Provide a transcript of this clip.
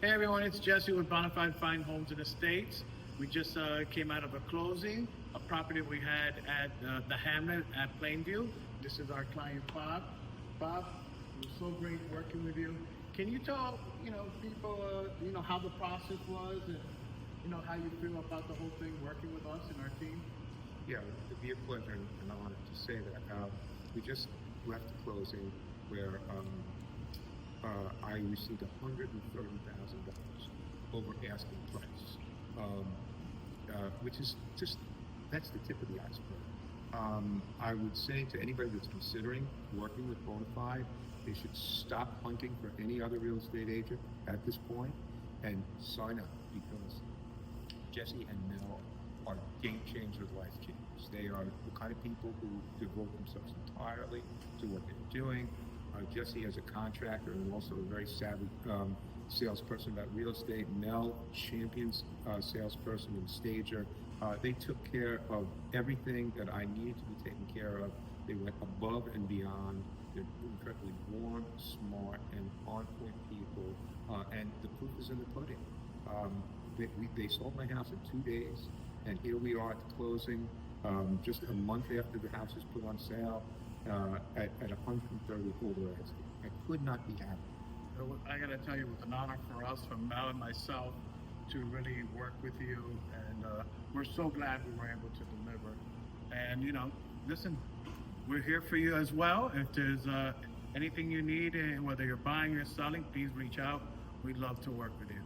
Hey everyone, it's Jesse with Bonafide Fine Homes and Estates. We just came out of a closing, a property we had at the Hamlet at Plainview. This is our client Bob. Bob, it was so great working with you. Can you tell people how the process was and how you feel about the whole thing working with us and our team? Yeah, it'd be a pleasure and an honor to say that. We just left the closing where I received $130,000 over asking price, which is that's the tip of the iceberg. I would say to anybody that's considering working with Bona, they should stop hunting for any other real estate agent at this point and sign up, because Jesse and Mel are game changers, life changers. They are the kind of people who devote themselves entirely to what they're doing. Jesse, as a contractor and also a very savvy salesperson about real estate. Mel, champions salesperson and stager. They took care of everything that I needed to be taken care of. They went above and beyond. They're incredibly warm, smart, and on-point people. And the proof is in the pudding. They sold my house in 2 days, and here we are at the closing, just a month after the house was put on sale, at 130 Olde Oyster. I could not be happier. I got to tell you, it was an honor for us, for Mel and myself, to really work with you, and we're so glad we were able to deliver. And listen, we're here for you as well. If there's anything you need, whether you're buying or selling, please reach out. We'd love to work with you.